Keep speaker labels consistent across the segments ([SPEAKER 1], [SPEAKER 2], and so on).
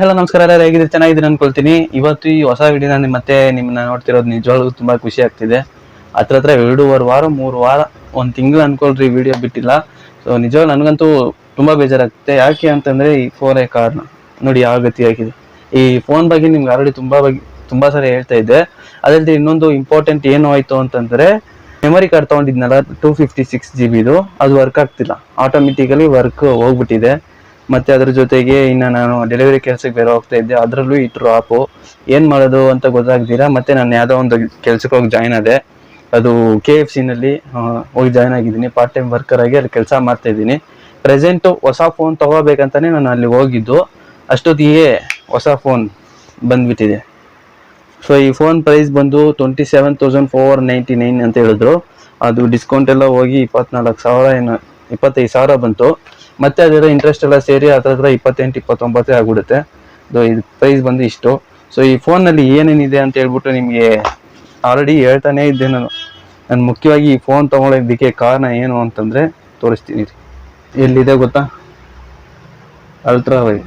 [SPEAKER 1] Hello ನಮಸ್ಕಾರ, ಎಲ್ಲರೂ ಹೇಗಿದ್ರೆ ಚೆನ್ನಾಗಿದ್ದೀನಿ ಅನ್ಕೊಳ್ತೀನಿ. ಇವತ್ತು ಈ ಹೊಸ ವಿಡಿಯೋ ನಾನು ಮತ್ತೆ ನಿಮ್ಮನ್ನ ನೋಡ್ತಿರೋದು ನಿಜವಾಗ್ಲೂ ತುಂಬಾ ಖುಷಿ ಆಗ್ತಿದೆ. ಹತ್ರ 2.5 ವಾರ 3 ವಾರ 1 ತಿಂಗಳು ಅನ್ಕೊಳ್ರಿ ವಿಡಿಯೋ ಬಿಟ್ಟಿಲ್ಲ. ಸೊ ನಿಜವಾಗ್ಲೂ ನನಗಂತೂ ತುಂಬಾ ಬೇಜಾರಾಗ್ತಿದೆ. ಯಾಕೆ ಅಂತಂದ್ರೆ ಈ ಫೋನೇ ಕಾರಣ. ನೋಡಿ ಯಾವ ಗತಿ ಆಗಿದೆ. ಈ ಫೋನ್ ಬಗ್ಗೆ ನಿಮ್ಗೆ ಆಲ್ರೆಡಿ ತುಂಬಾ ಸರಿ ಹೇಳ್ತಾ ಇದ್ದೆ. ಅದಲ್ಲದೆ ಇನ್ನೊಂದು ಇಂಪಾರ್ಟೆಂಟ್ ಏನು ಆಯ್ತು ಅಂತಂದ್ರೆ, ಮೆಮೊರಿ ಕಾರ್ಡ್ ತಗೊಂಡಿದ್ನಲ್ಲ 256 GB, ಅದು ವರ್ಕ್ ಆಗ್ತಿಲ್ಲ. ಆಟೋಮೆಟಿಕಲಿ ವರ್ಕ್ ಹೋಗ್ಬಿಟ್ಟಿದೆ. ಮತ್ತೆ ಅದ್ರ ಜೊತೆಗೆ ಇನ್ನು ನಾನು ಡೆಲಿವರಿ ಕೆಲಸಕ್ಕೆ ಬೇರೆ ಹೋಗ್ತಾ ಇದ್ದೆ, ಅದರಲ್ಲೂ ಈ ಡ್ರಾಪು. ಏನು ಮಾಡೋದು ಅಂತ ಗೊತ್ತಾಗ್ದಿರಾ ಮತ್ತೆ ನಾನು ಯಾವುದೋ ಒಂದು ಕೆಲ್ಸಕ್ಕೆ ಹೋಗಿ ಜಾಯ್ನ್ ಆದೆ. ಅದು KFC ನಲ್ಲಿ ಹೋಗಿ ಜಾಯ್ನ್ ಆಗಿದ್ದೀನಿ. ಪಾರ್ಟ್ ಟೈಮ್ ವರ್ಕರ್ ಆಗಿ ಅಲ್ಲಿ ಕೆಲಸ ಮಾಡ್ತಾ ಇದ್ದೀನಿ. ಪ್ರೆಸೆಂಟು ಹೊಸ ಫೋನ್ ತಗೋಬೇಕಂತಾನೆ ನಾನು ಅಲ್ಲಿ ಹೋಗಿದ್ದು. ಅಷ್ಟೊತ್ತಿಗೆ ಹೊಸ ಫೋನ್ ಬಂದ್ಬಿಟ್ಟಿದೆ. ಸೊ ಈ ಫೋನ್ ಪ್ರೈಸ್ ಬಂದು 27,499 ಅಂತ ಹೇಳಿದ್ರು. ಅದು ಡಿಸ್ಕೌಂಟ್ ಎಲ್ಲ ಹೋಗಿ 24,000 ಏನು 25,000 ಬಂತು. ಮತ್ತೆ ಅದರ ಇಂಟ್ರೆಸ್ಟ್ ಎಲ್ಲ ಸೇರಿ ಹತ್ರ 28-29 ಆಗ್ಬಿಡುತ್ತೆ. ಇದು ಪ್ರೈಸ್ ಬಂದು ಇಷ್ಟು. ಸೊ ಈ ಫೋನಲ್ಲಿ ಏನೇನಿದೆ ಅಂತ ಹೇಳ್ಬಿಟ್ಟು ನಿಮಗೆ ಆಲ್ರೆಡಿ ಹೇಳ್ತಾನೆ ಇದ್ದೆ. ನಾನು ಮುಖ್ಯವಾಗಿ ಈ ಫೋನ್ ತಗೊಳ್ಳೋದಕ್ಕೆ ಕಾರಣ ಏನು ಅಂತಂದರೆ ತೋರಿಸ್ತೀನಿ. ಎಲ್ಲಿದೆ ಗೊತ್ತಾ? Ultra wide.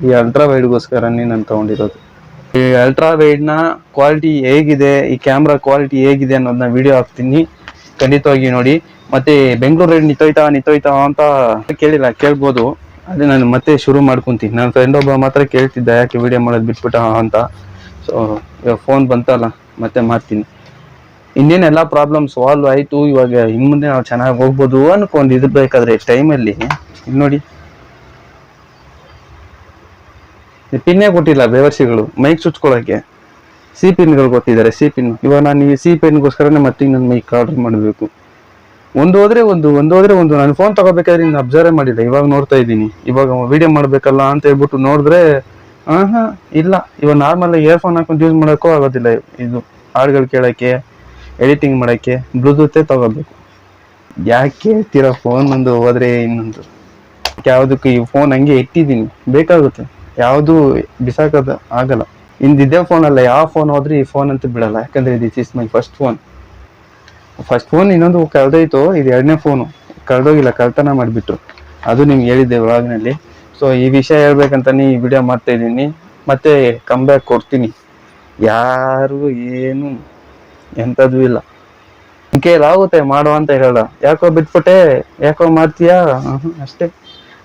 [SPEAKER 1] ಈ ಅಲ್ಟ್ರಾ ವೈಡ್ಗೋಸ್ಕರನೇ ನಾನು ತೊಗೊಂಡಿರೋದು. ಈ ಅಲ್ಟ್ರಾ ವೈಡ್ನ ಕ್ವಾಲಿಟಿ ಹೇಗಿದೆ, ಈ ಕ್ಯಾಮ್ರಾ ಕ್ವಾಲಿಟಿ ಹೇಗಿದೆ ಅನ್ನೋದನ್ನ ವಿಡಿಯೋ ಹಾಕ್ತೀನಿ, ಖಂಡಿತವಾಗಿ ನೋಡಿ. ಮತ್ತೆ ಬೆಂಗಳೂರು ರೈಡ್ ನಿಂತೋಯ್ತಾ ಅಂತ ಕೇಳ್ಬೋದು. ಅದೇ ನಾನು ಮತ್ತೆ ಶುರು ಮಾಡ್ಕೊಂತೀನಿ. ನನ್ನ ಫ್ರೆಂಡ್ ಒಬ್ಬ ಮಾತ್ರ ಕೇಳ್ತಿದ್ದ, ಯಾಕೆ ವಿಡಿಯೋ ಮಾಡೋದು ಬಿಟ್ಬಿಟ್ಟ ಅಂತ. ಸೊ ಇವಾಗ ಫೋನ್ ಬಂತಲ್ಲ, ಮತ್ತೆ ಮಾಡ್ತೀನಿ. ಇನ್ನೇನೆಲ್ಲ ಪ್ರಾಬ್ಲಮ್ ಸಾಲ್ವ್ ಆಯಿತು. ಇವಾಗ ಇನ್ನು ಮುಂದೆ ನಾವು ಚೆನ್ನಾಗಿ ಹೋಗ್ಬೋದು ಅನ್ಕೊಂಡು ಇರ್ಬೇಕಾದ್ರೆ ಟೈಮಲ್ಲಿ ಇಲ್ಲಿ ನೋಡಿ, ಪಿನ್ನೇ ಕೊಟ್ಟಿಲ್ಲ ಬೇವರ್ಸಿಗಳು ಮೈಕ್ ಚುಚ್ಕೊಳ್ಳೋಕ್ಕೆ. ಸಿ ಪಿನ್ಗಳು ಕೊಟ್ಟಿದ್ದಾರೆ, ಸಿ ಪಿನ್. ಇವಾಗ ನಾನು ಈ ಸಿ ಪಿನ್ಗೋಸ್ಕರನೇ ಮತ್ತೆ ನನ್ನ ಮೈಕ್ ಆರ್ಡರ್ ಮಾಡಬೇಕು. ಒಂದು ಹೋದ್ರೆ ಒಂದು ನಾನು ಫೋನ್ ತಗೋಬೇಕಾದ್ರೆ ಇನ್ನು ಅಬ್ಸರ್ವ್ ಮಾಡಿಲ್ಲ, ಇವಾಗ ನೋಡ್ತಾ ಇದ್ದೀನಿ. ಇವಾಗ ವಿಡಿಯೋ ಮಾಡಬೇಕಲ್ಲ ಅಂತ ಹೇಳ್ಬಿಟ್ಟು ನೋಡಿದ್ರೆ ಇಲ್ಲ. ಇವಾಗ ನಾರ್ಮಲ್ ಇಯರ್ಫೋನ್ ಹಾಕೊಂಡು ಯೂಸ್ ಮಾಡೋಕ್ಕೂ ಆಗೋದಿಲ್ಲ. ಇದು ಹಾಡುಗಳು ಕೇಳೋಕ್ಕೆ, ಎಡಿಟಿಂಗ್ ಮಾಡೋಕ್ಕೆ ಬ್ಲೂಟೂತೇ ತಗೋಬೇಕು. ಯಾಕೆ ಕೇಳ್ತೀರಾ? ಫೋನ್ ಒಂದು ಹೋದ್ರೆ ಇನ್ನೊಂದು ಯಾವುದಕ್ಕೂ ಈ ಫೋನ್ ಹಂಗೆ ಇಟ್ಟಿದ್ದೀನಿ, ಬೇಕಾಗುತ್ತೆ. ಯಾವುದು ಬಿಸಾಕೋದು ಆಗಲ್ಲ. ಇಂದಿದ್ದೇ ಫೋನ್ ಅಲ್ಲ, ಯಾವ ಫೋನ್ ಹೋದ್ರೆ ಈ ಫೋನ್ ಅಂತ ಬಿಡಲ್ಲ. ಯಾಕಂದರೆ this is my first phone. ಇನ್ನೊಂದು ಕಳೆದೋಯ್ತು, ಇದು 2ನೇ ಫೋನು. ಕಳೆದೋಗಿಲ್ಲ, ಕಳ್ತನ ಮಾಡಿಬಿಟ್ರು. ಅದು ನಿಮ್ಗೆ ಹೇಳಿದ್ದೆ ವ್ಲಾಗ್ನಲ್ಲಿ. ಸೊ ಈ ವಿಷಯ ಹೇಳ್ಬೇಕಂತಾನೆ ಈ ವಿಡಿಯೋ ಮಾಡ್ತಾ ಇದ್ದೀನಿ. ಮತ್ತೆ ಕಮ್ ಬ್ಯಾಕ್ ಕೊಡ್ತೀನಿ. ಯಾರು ಏನು ಎಂಥದ್ದು ಇಲ್ಲ. ಕೈಲಾಗುತ್ತೆ ಮಾಡೋ ಅಂತ ಹೇಳಲ್ಲ. ಯಾಕೋ ಬಿಟ್ಬಿಟ್ಟೆ, ಯಾಕೋ ಮಾಡ್ತೀಯಾ, ಅಷ್ಟೇ.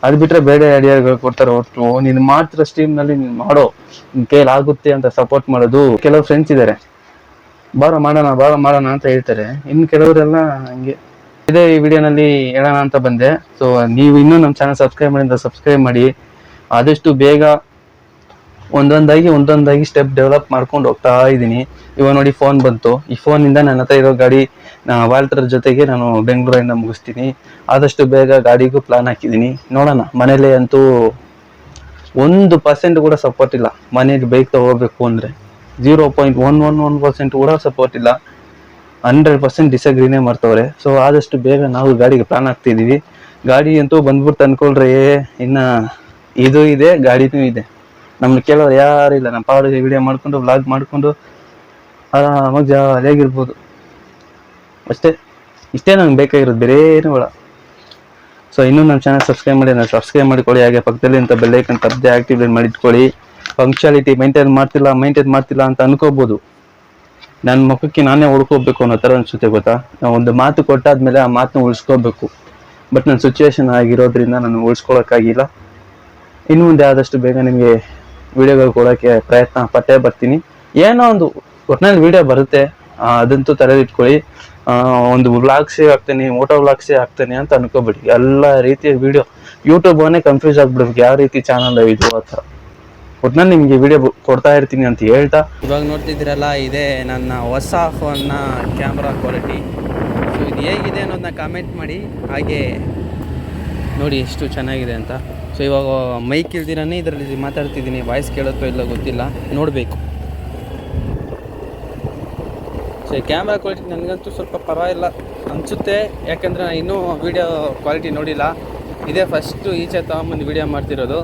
[SPEAKER 1] ಅದು ಬಿಟ್ಟರೆ ಬೇರೆ ಐಡಿಯಾಗಳು ಕೊಡ್ತಾರೆ ಹೊರತು ನೀನು ಮಾಡ್ತಿರೋ ಸ್ಟ್ರೀಮ್ನಲ್ಲಿ ನೀನು ಮಾಡೋ, ನಿನ್ನ ಕೈಲಾಗುತ್ತೆ ಅಂತ ಸಪೋರ್ಟ್ ಮಾಡೋದು. ಕೆಲವು ಫ್ರೆಂಡ್ಸ್ ಇದ್ದಾರೆ, ಬಾರೋ ಮಾಡೋಣ ಅಂತ ಹೇಳ್ತಾರೆ. ಇನ್ನು ಕೆಲವರೆಲ್ಲ ಹಂಗೆ. ಇದೇ ಈ ವಿಡಿಯೋನಲ್ಲಿ ಹೇಳೋಣ ಅಂತ ಬಂದೆ. ಸೊ ನೀವು ಇನ್ನೂ ನಮ್ಮ ಚಾನಲ್ ಸಬ್ಸ್ಕ್ರೈಬ್ ಮಾಡಿ. ಆದಷ್ಟು ಬೇಗ ಒಂದೊಂದಾಗಿ ಸ್ಟೆಪ್ ಡೆವಲಪ್ ಮಾಡ್ಕೊಂಡು ಹೋಗ್ತಾ ಇದ್ದೀನಿ. ಇವಾಗ ನೋಡಿ ಫೋನ್ ಬಂತು. ಈ ಫೋನಿಂದ ನನ್ನ ಹತ್ರ ಇರೋ ಗಾಡಿ ವಾಲ್ಟರ್ ಜೊತೆಗೆ ನಾನು ಬೆಂಗಳೂರಿಂದ ಮುಗಿಸ್ತೀನಿ. ಆದಷ್ಟು ಬೇಗ ಗಾಡಿಗೂ ಪ್ಲಾನ್ ಹಾಕಿದ್ದೀನಿ. ನೋಡೋಣ. ಮನೇಲಿ ಅಂತೂ 1% ಕೂಡ ಸಪೋರ್ಟ್ ಇಲ್ಲ. ಮನೆಗೆ ಬೈಕ್ ತಗೋಬೇಕು ಅಂದರೆ 0.111% ಕೂಡ ಸಪೋರ್ಟ್ ಇಲ್ಲ. 100% ಡಿಸಗ್ರಿನೇ ಮಾಡ್ತವ್ರೆ. ಸೊ ಆದಷ್ಟು ಬೇಗ ನಾವು ಗಾಡಿಗೆ ಪ್ಲಾನ್ ಹಾಕ್ತಿದ್ದೀವಿ. ಗಾಡಿ ಅಂತೂ ಬಂದ್ಬಿಟ್ಟು ಅನ್ಕೊಳ್ರಿ, ಇನ್ನು ಇದು ಇದೆ, ಗಾಡಿನೂ ಇದೆ. ನಮ್ಮನ್ನು ಕೇಳೋರು ಯಾರಿಲ್ಲ. ನಮ್ಮ ಪಾಡಿಗೆ ವಿಡಿಯೋ ಮಾಡ್ಕೊಂಡು ವ್ಲಾಗ್ ಮಾಡಿಕೊಂಡು ಆರಾಮಾಗಿ ಜಾಲಿಯಾಗಿರ್ಬೋದು ಅಷ್ಟೇ. ಇಷ್ಟೇ ನಂಗೆ ಬೇಕಾಗಿರೋದು, ಬೇರೆ ಏನೂ ಬೇಡ. ಸೊ ಇನ್ನೂ ನಮ್ಮ ಚಾನಲ್ ಸಬ್ಸ್ಕ್ರೈಬ್ ಮಾಡಿಕೊಳ್ಳಿ. ಹಾಗೆ ಪಕ್ಕದಲ್ಲಿ ಅಂತ ಬೆಲ್ಲೈಕನ್ ತಪ್ಪದೆ ಆಕ್ಟಿವೇಟ್ ಮಾಡಿಟ್ಕೊಳ್ಳಿ. ಪಂಕ್ಚುಯಾಲಿಟಿ ಮೇಂಟೈನ್ ಮಾಡ್ತಿಲ್ಲ ಅಂತ ಅನ್ಕೋಬೋದು. ನನ್ನ ಮುಖಕ್ಕೆ ನಾನೇ ಉಳ್ಕೋಬೇಕು ಅನ್ನೋ ಥರ ಅನಿಸುತ್ತೆ, ಗೊತ್ತಾ? ನಾವು ಒಂದು ಮಾತು ಕೊಟ್ಟಾದ್ಮೇಲೆ ಆ ಮಾತನ್ನ ಉಳಿಸ್ಕೋಬೇಕು. ಬಟ್ ನನ್ನ ಸಿಚುವೇಶನ್ ಆಗಿರೋದ್ರಿಂದ ನಾನು ಉಳಿಸ್ಕೊಳ್ಳೋಕ್ಕಾಗಿಲ್ಲ. ಇನ್ನು ಮುಂದೆ ಆದಷ್ಟು ಬೇಗ ನಿಮಗೆ ವಿಡಿಯೋಗಳು ಕೊಡೋಕ್ಕೆ ಪ್ರಯತ್ನ ಪಟ್ಟೇ ಬರ್ತೀನಿ. ಏನೋ ಒಂದು ಒಟ್ಟಿನಲ್ಲಿ ವಿಡಿಯೋ ಬರುತ್ತೆ, ಅದಂತೂ ತಲೆದಿಟ್ಕೊಳ್ಳಿ. ಒಂದು ವ್ಲಾಗ್ಸೇ ಹಾಕ್ತೇನೆ, ಮೋಟೋ ವ್ಲಾಗ್ಸೇ ಹಾಕ್ತೇನೆ ಅಂತ ಅನ್ಕೋಬೇಡಿ. ಎಲ್ಲ ರೀತಿಯ ವಿಡಿಯೋ ಯೂಟ್ಯೂಬನ್ನೇ ಕನ್ಫ್ಯೂಸ್ ಆಗ್ಬಿಡ್ಬೇಕು, ಯಾವ ರೀತಿ ಚಾನಲ್ ಇದು ಆ ಥರ. ಒಟ್ಟಿನಲ್ಲಿ ನಿಮಗೆ ವಿಡಿಯೋ ಕೊಡ್ತಾ ಇರ್ತೀನಿ ಅಂತ ಹೇಳ್ತಾ, ಇವಾಗ ನೋಡ್ತಿದ್ದೀರಲ್ಲ, ಇದೇ ನನ್ನ ಹೊಸ ಫೋನ್ನ ಕ್ಯಾಮ್ರಾ ಕ್ವಾಲಿಟಿ. ಸೊ ಇದು ಹೇಗಿದೆ ಅನ್ನೋದನ್ನ ಕಾಮೆಂಟ್ ಮಾಡಿ. ಹಾಗೆ ನೋಡಿ ಎಷ್ಟು ಚೆನ್ನಾಗಿದೆ ಅಂತ. ಸೊ ಇವಾಗ ಮೈಕ್ ಇಲ್ದಿರನೇ ಇದರಲ್ಲಿ ಮಾತಾಡ್ತಿದ್ದೀನಿ. ವಾಯ್ಸ್ ಕೇಳುತ್ತೋ ಇಲ್ಲ ಗೊತ್ತಿಲ್ಲ, ನೋಡಬೇಕು. ಸೊ ಈ ಕ್ಯಾಮ್ರಾ ಕ್ವಾಲಿಟಿ ನನಗಂತೂ ಸ್ವಲ್ಪ ಪರವಾಗಿಲ್ಲ ಅನಿಸುತ್ತೆ. ಯಾಕಂದರೆ ನಾನು ಇನ್ನೂ ವೀಡಿಯೋ ಕ್ವಾಲಿಟಿ ನೋಡಿಲ್ಲ. ಇದೇ ಫಸ್ಟು ಈಚೆ ತಗೊಂಬಂದು ವೀಡಿಯೋ ಮಾಡ್ತಿರೋದು.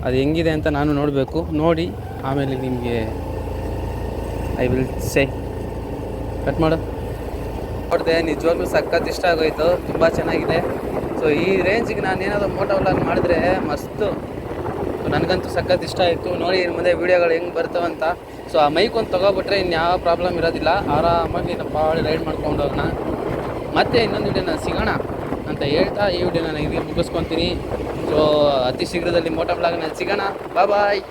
[SPEAKER 1] ಅದು ಹೆಂಗಿದೆ ಅಂತ ನಾನು ನೋಡಬೇಕು. ನೋಡಿ ಆಮೇಲೆ ನಿಮಗೆ ಐ ವಿಲ್ ಸೇ. ಕಟ್ ಮಾಡು. ನೋಡಿದೆ, ನಿಜವಾಗ್ಲೂ ಸಖತ್ ಇಷ್ಟ ಆಗೋಯ್ತು, ತುಂಬ ಚೆನ್ನಾಗಿದೆ. ಸೊ ಈ ರೇಂಜಿಗೆ ನಾನು ಏನಾದರೂ ಮೋಟೋ ವ್ಲಾಗ್ ಮಾಡಿದ್ರೆ ಮಸ್ತು ಸೊ ನನಗಂತೂ ಸಖತ್ ಇಷ್ಟ ಆಯಿತು. ನೋಡಿ ಇನ್ನು ಮುಂದೆ ವೀಡಿಯೋಗಳು ಹೆಂಗೆ ಬರ್ತಾವಂತ. ಸೊ ಆ ಮೈಕ್ ಒಂದು ತೊಗೊಬಿಟ್ರೆ ಇನ್ಯಾವ ಪ್ರಾಬ್ಲಮ್ ಇರೋದಿಲ್ಲ, ಆರಾಮಾಗಿ ನಮ್ಮ ಪಾಡಿ ರೈಡ್ ಮಾಡ್ಕೊಂಡು ಹೋಗೋಣ. ಮತ್ತೆ ಇನ್ನೊಂದು ವಿಡಿಯೋನ ಸಿಗೋಣ ಅಂತ ಹೇಳ್ತಾ ಈ ವಿಡಿಯೋನ ನಾನು ಇಲ್ಲಿ ಮುಗಿಸ್ಕೊತೀನಿ. ಸೊ ಅತಿ ಶೀಘ್ರದಲ್ಲಿ ಮೋಟೋ ಬ್ಲಾಗ್ನಲ್ಲಿ ಸಿಗೋಣ. ಬಾಯ್.